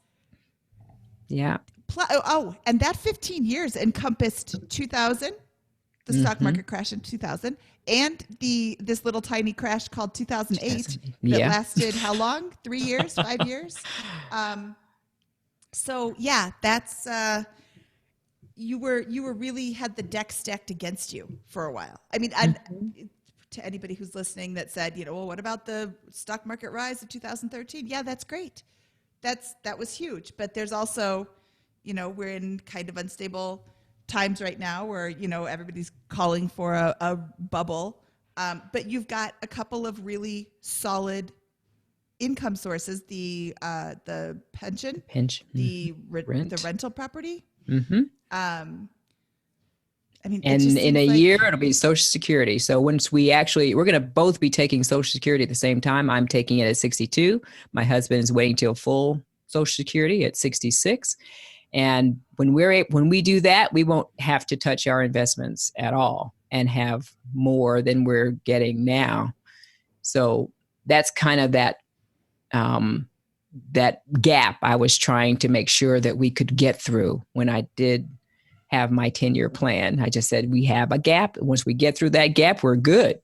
Yeah. And that 15 years encompassed 2000, the stock market crash in 2000, and this little tiny crash called 2008 that lasted how long? 3 years, 5 years? So yeah, that's you were really had the deck stacked against you for a while. I mean, to anybody who's listening that said, you know, well, what about the stock market rise of 2013? Yeah, that's great. That was huge. But there's also, you know, we're in kind of unstable times right now where, you know, everybody's calling for a bubble. But you've got a couple of really solid income sources: the pension, the rental property. I mean, and in a year, it'll be Social Security. So once we're going to both be taking Social Security at the same time. I'm taking it at 62. My husband is waiting till full Social Security at 66. And when we do that, we won't have to touch our investments at all and have more than we're getting now. So that's kind of that gap I was trying to make sure that we could get through when I did have my 10-year plan. I just said, we have a gap. Once we get through that gap, we're good.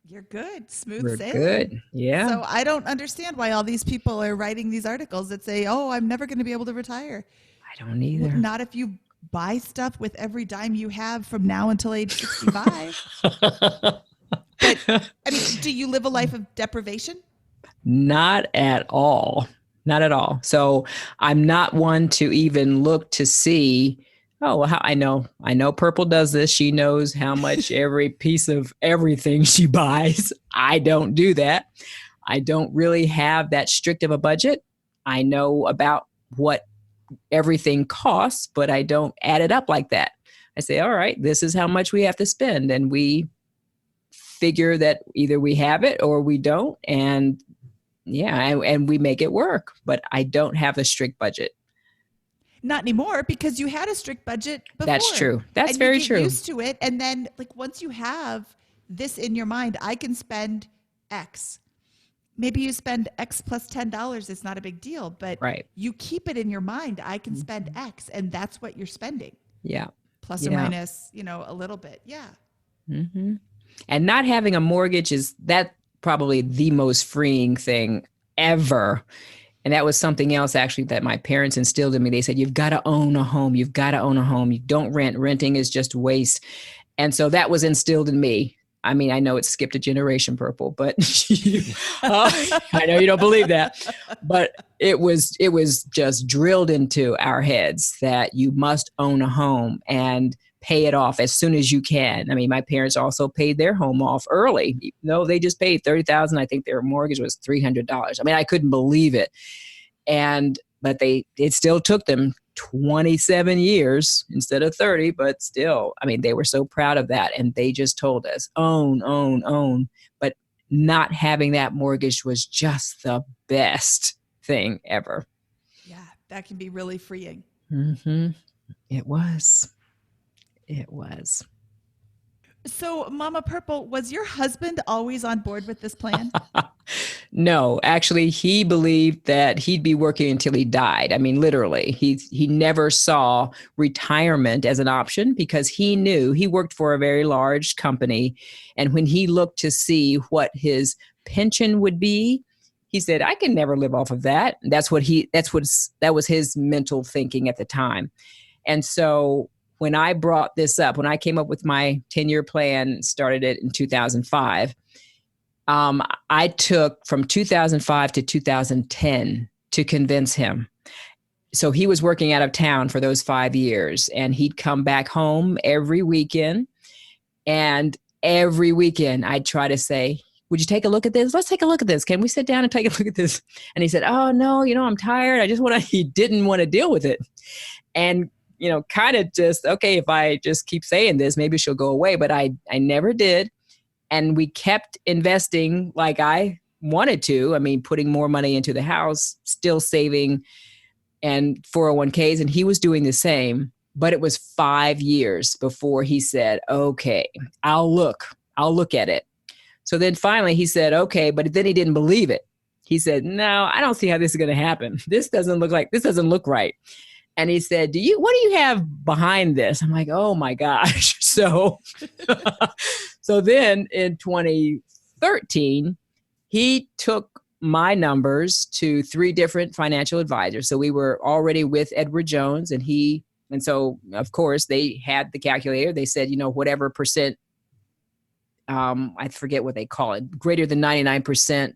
You're good. Smooth we're sailing. Good. Yeah. So I don't understand why all these people are writing these articles that say, oh, I'm never going to be able to retire. I don't either. Well, not if you buy stuff with every dime you have from now until age 65. But I mean, do you live a life of deprivation? Not at all. Not at all. So I'm not one to even look to see, oh, well, I know Purple does this. She knows how much every piece of everything she buys. I don't do that. I don't really have that strict of a budget. I know about what everything costs, but I don't add it up like that. I say, all right, this is how much we have to spend. And we figure that either we have it or we don't. And and we make it work, but I don't have a strict budget. Not anymore, because you had a strict budget before. That's true. That's and very you get true. Used to it, and then like once you have this in your mind, I can spend X. Maybe you spend X plus $10. It's not a big deal, but you keep it in your mind. I can spend X, and that's what you're spending. Yeah, plus or minus, a little bit. Yeah. Mm-hmm. And not having a mortgage is probably the most freeing thing ever. And that was something else actually that my parents instilled in me. They said, you've got to own a home. You've got to own a home. You don't rent. Renting is just waste. And so that was instilled in me. I mean, I know it skipped a generation, Purple, but I know you don't believe that, but it was just drilled into our heads that you must own a home and pay it off as soon as you can. I mean, my parents also paid their home off early. No, they just paid $30,000. I think their mortgage was $300. I mean, I couldn't believe it. But it still took them 27 years instead of 30, but still, I mean, they were so proud of that. And they just told us, own, own, own. But not having that mortgage was just the best thing ever. Yeah, that can be really freeing. Mm-hmm. It was. It was. So, Momma Purple, was your husband always on board with this plan? No, actually, he believed that he'd be working until he died. I mean, literally, he never saw retirement as an option because he knew he worked for a very large company. And when he looked to see what his pension would be, he said, I can never live off of that. That was his mental thinking at the time. And so when I brought this up, when I came up with my 10-year plan, started it in 2005, I took from 2005 to 2010 to convince him. So he was working out of town for those 5 years, and he'd come back home every weekend. And every weekend I'd try to say, would you take a look at this? Let's take a look at this. Can we sit down and take a look at this? And he said, oh no, I'm tired. He didn't want to deal with it. And, kind of just, okay, if I just keep saying this, maybe she'll go away. But I never did. And we kept investing like I wanted to. I mean, putting more money into the house, still saving, and 401ks. And he was doing the same. But it was 5 years before he said, okay, I'll look at it. So then finally he said, okay, but then he didn't believe it. He said, no, I don't see how this is going to happen. This doesn't look right. And he said, what do you have behind this? I'm like, oh my gosh. So then in 2013, he took my numbers to 3 different financial advisors. So we were already with Edward Jones, and so of course they had the calculator. They said, whatever percent, I forget what they call it, greater than 99%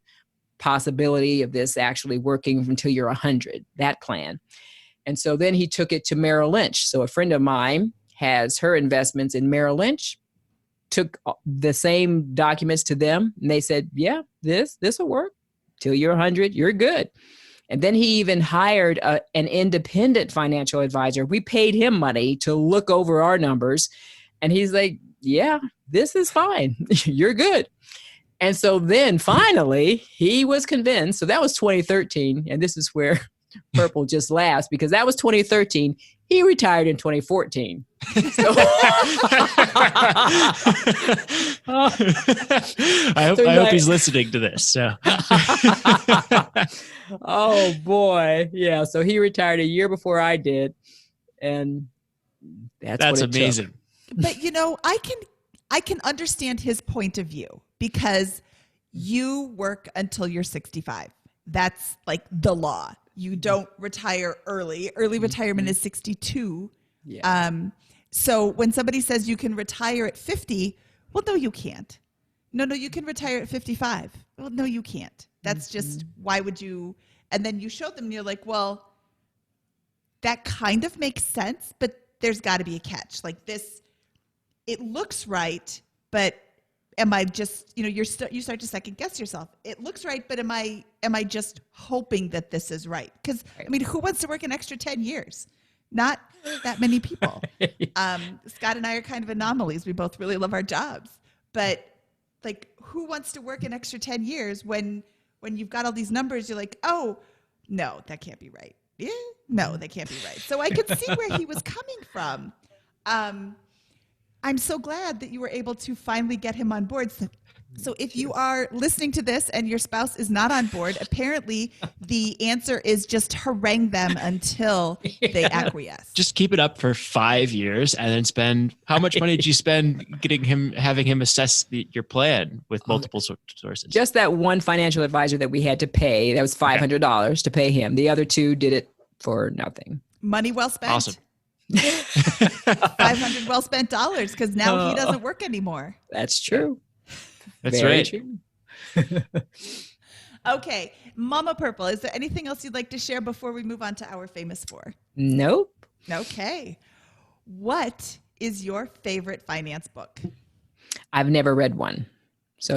possibility of this actually working until you're 100, that plan. And so then he took it to Merrill Lynch. So a friend of mine has her investments in Merrill Lynch, took the same documents to them, and they said, yeah, this will work. Till you're 100, you're good. And then he even hired an independent financial advisor. We paid him money to look over our numbers. And he's like, yeah, this is fine. You're good. And so then finally he was convinced. So that was 2013. And this is where Purple just laughs, because that was 2013. He retired in 2014. So, I hope he's listening to this. So. Oh boy. Yeah. So he retired a year before I did. And that's amazing. Took. But I can understand his point of view, because you work until you're 65. That's like the law. You don't retire early. Early retirement is 62. Yeah. So when somebody says you can retire at 50, well, no, you can't. No, you can retire at 55. Well, no, you can't. That's just, why would you? And then you show them and you're like, well, that kind of makes sense, but there's got to be a catch. Like this, it looks right, but am I just, you start to second guess yourself. It looks right, but am I just hoping that this is right? Because I mean, who wants to work an extra 10 years? Not that many people. Scott and I are kind of anomalies. We both really love our jobs, but like, who wants to work an extra 10 years when you've got all these numbers? You're like, oh no, that can't be right. Yeah, no, that can't be right. So I could see where he was coming from. I'm so glad that you were able to finally get him on board. So if you are listening to this and your spouse is not on board, apparently the answer is just harangue them until they acquiesce. Just keep it up for 5 years and then how much money did you spend having him assess your plan with multiple sources? Just that one financial advisor that we had to pay, that was $500 to pay him. The other 2 did it for nothing. Money well spent. Awesome. $500 well spent dollars, because now he doesn't work anymore. That's true. That's Very right. True. Okay. Momma Purple, is there anything else you'd like to share before we move on to our famous 4? Nope. Okay. What is your favorite finance book? I've never read one. So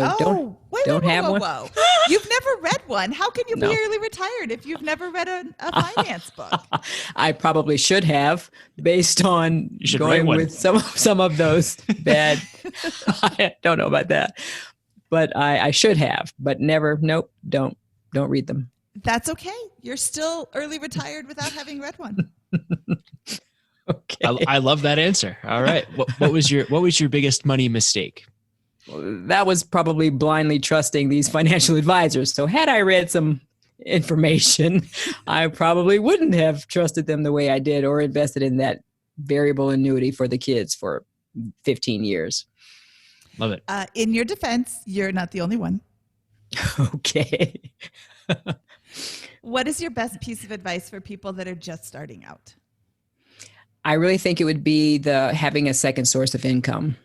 don't have one. Whoa. You've never read one. How can you be No. early retired if you've never read a finance book? I probably should have, based on going with some of those bad. I don't know about that, but I should have, but never. Nope. Don't read them. That's okay. You're still early retired without having read one. Okay. I love that answer. All right. What was your biggest money mistake? That was probably blindly trusting these financial advisors. So had I read some information, I probably wouldn't have trusted them the way I did or invested in that variable annuity for the kids for 15 years. Love it. In your defense, you're not the only one. Okay. What is your best piece of advice for people that are just starting out? I really think it would be the having a second source of income.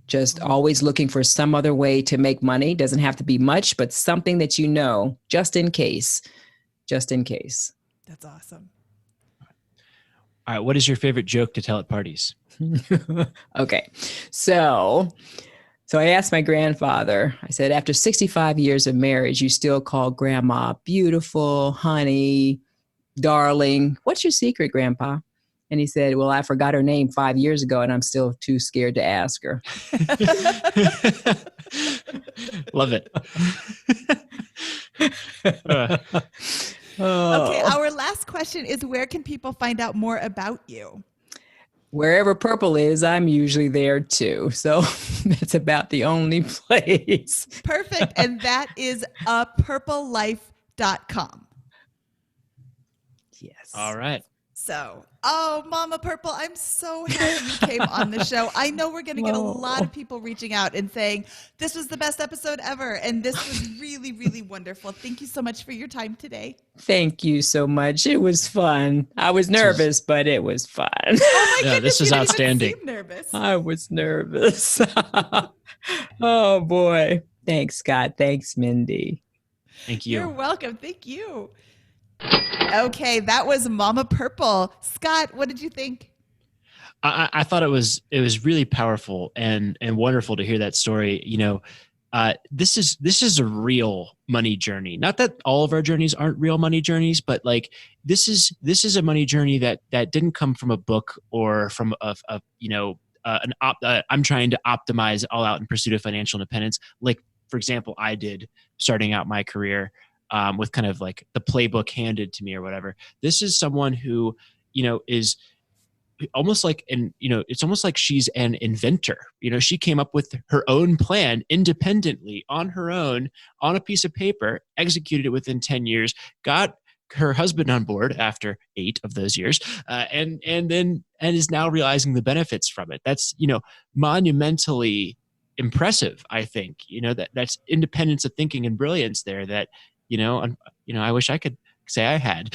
Just always looking for some other way to make money. Doesn't have to be much, but something that you know, just in case. Just in case. That's awesome. All right. What is your favorite joke to tell at parties? Okay. So I asked my grandfather, I said, after 65 years of marriage, you still call grandma beautiful, honey, darling. What's your secret, grandpa? And he said, well, I forgot her name 5 years ago and I'm still too scared to ask her. Love it. Okay, our last question is, where can people find out more about you? Wherever Purple is, I'm usually there too. So that's about the only place. Perfect. And that is purplelife.com. Yes. All right. So, Momma Purple, I'm so happy you came on the show. I know we're going to get a lot of people reaching out and saying, this was the best episode ever. And this was really, really wonderful. Thank you so much for your time today. Thank you so much. It was fun. I was nervous, but it was fun. Oh my goodness, this is you didn't outstanding. even seem nervous. I was nervous. Oh, boy. Thanks, Scott. Thanks, Mindy. Thank you. You're welcome. Thank you. Okay, that was Momma Purple. Scott, what did you think? I thought it was really powerful and wonderful to hear that story. You know, this is a real money journey. Not that all of our journeys aren't real money journeys, but like this is a money journey that didn't come from a book or from I'm trying to optimize all out in pursuit of financial independence. Like, for example, I did starting out my career. With kind of like the playbook handed to me or whatever. This is someone who, is almost like, it's almost like she's an inventor. She came up with her own plan independently on her own on a piece of paper, executed it within 10 years, got her husband on board after 8 of those years, and is now realizing the benefits from it. That's, monumentally impressive, I think. That's independence of thinking and brilliance there that, I wish I could say I had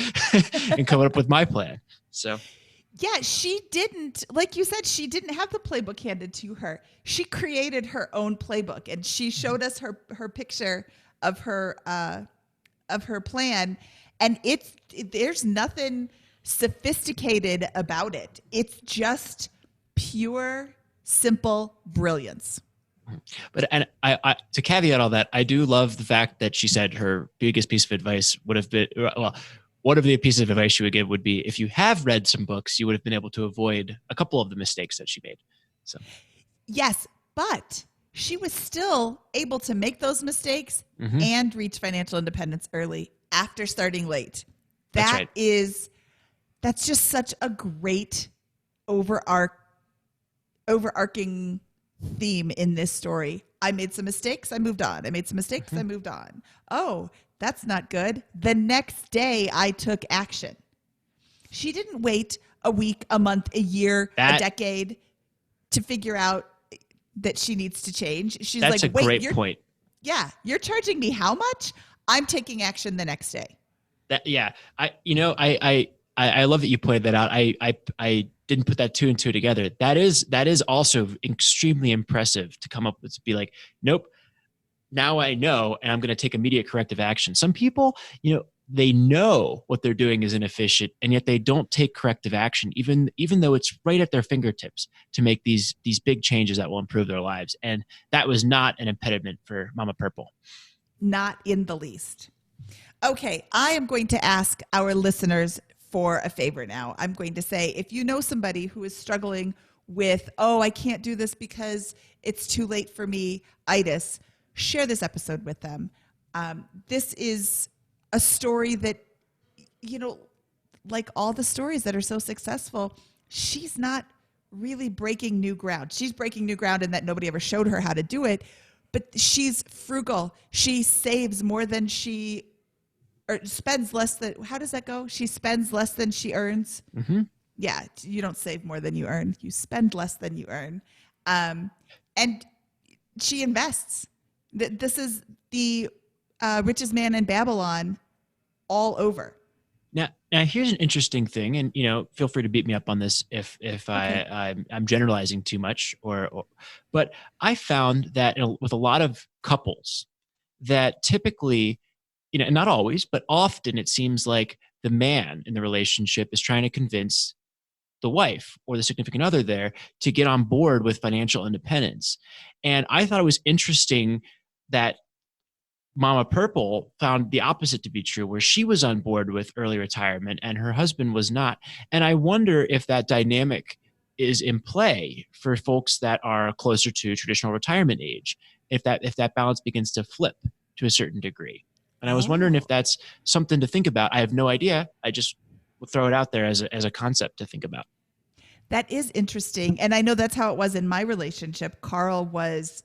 and come up with my plan. So, yeah, she didn't, like you said, she didn't have the playbook handed to her. She created her own playbook, and she showed us her picture of her plan, and there's nothing sophisticated about it. It's just pure, simple brilliance. But I to caveat all that, I do love the fact that she said her biggest piece of advice would have been, one of the pieces of advice she would give would be, if you have read some books, you would have been able to avoid a couple of the mistakes that she made. So yes, but she was still able to make those mistakes and reach financial independence early after starting late. That's right. That's just such a great overarching theme in this story. I made some mistakes, I moved on. I made some mistakes, I moved on. Oh, that's not good. The next day I took action. She didn't wait a week, a month, a year, a decade to figure out that she needs to change. She's that's like, a great point. Yeah, you're charging me how much? I'm taking action the next day. I love that you pointed that out. I didn't put that 2 and 2 together. That is also extremely impressive to come up with, to be like, nope, now I know, and I'm going to take immediate corrective action. Some people, they know what they're doing is inefficient, and yet they don't take corrective action, even though it's right at their fingertips to make these big changes that will improve their lives. And that was not an impediment for Momma Purple. Not in the least. Okay, I am going to ask our listeners for a favor now. I'm going to say, if you know somebody who is struggling with, I can't do this because it's too late for me, itis, share this episode with them. This is a story that, like all the stories that are so successful, she's not really breaking new ground. She's breaking new ground in that nobody ever showed her how to do it, but she's frugal. She saves more than she or spends less than, how does that go? She spends less than she earns. Mm-hmm. Yeah, you don't save more than you earn. You spend less than you earn. And she invests. This is the richest man in Babylon all over. Now, here's an interesting thing, and feel free to beat me up on this if Okay. I'm generalizing too much, but I found that with a lot of couples, that typically, not always, but often it seems like the man in the relationship is trying to convince the wife or the significant other there to get on board with financial independence. And I thought it was interesting that Momma Purple found the opposite to be true, where she was on board with early retirement and her husband was not. And I wonder if that dynamic is in play for folks that are closer to traditional retirement age, if that balance begins to flip to a certain degree. And I was wondering if Oh. that's something to think about. I have no idea. I just will throw it out there as a concept to think about. That is interesting. And I know that's how it was in my relationship. Carl was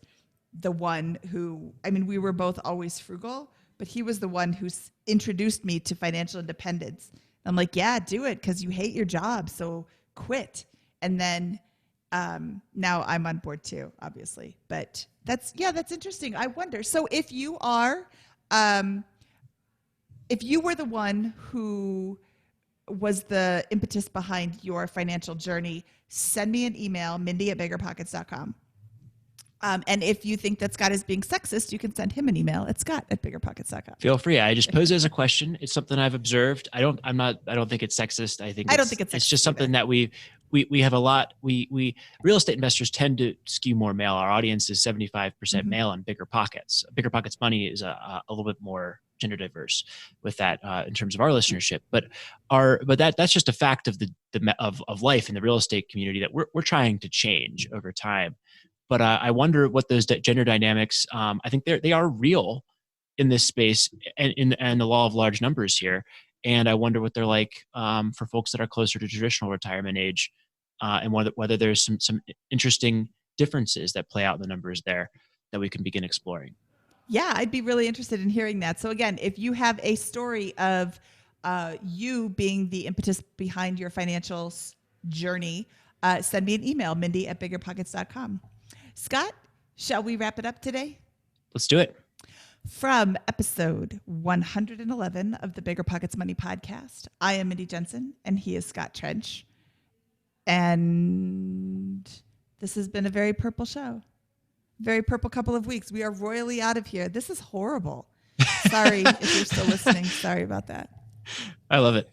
the one who, I mean, we were both always frugal, but he was the one who introduced me to financial independence. I'm like, yeah, do it because you hate your job. So quit. And then now I'm on board too, obviously. But that's interesting. I wonder. So if you are, if you were the one who was the impetus behind your financial journey, send me an email, mindy@biggerpockets.com. And if you think that Scott is being sexist, you can send him an email at scott@biggerpockets.com. Feel free. I just pose it as a question. It's something I've observed. I don't think it's sexist. I don't think it's just something that we have a lot. We real estate investors tend to skew more male. Our audience is 75% male on BiggerPockets. BiggerPockets money is a little bit more gender diverse with that in terms of our listenership. But that's just a fact of of life in the real estate community that we're trying to change over time. But I wonder what those gender dynamics. I think they are real in this space and the law of large numbers here. And I wonder what they're like for folks that are closer to traditional retirement age, and whether there's some interesting differences that play out in the numbers there that we can begin exploring. Yeah, I'd be really interested in hearing that. So again, if you have a story of you being the impetus behind your financial journey, send me an email, mindy@biggerpockets.com. Scott, shall we wrap it up today? Let's do it. From episode 111 of the BiggerPockets Money Podcast, I am Mindy Jensen, and he is Scott Trench. And this has been a very purple show. Very purple couple of weeks. We are royally out of here. This is horrible. Sorry if you're still listening. Sorry about that. I love it.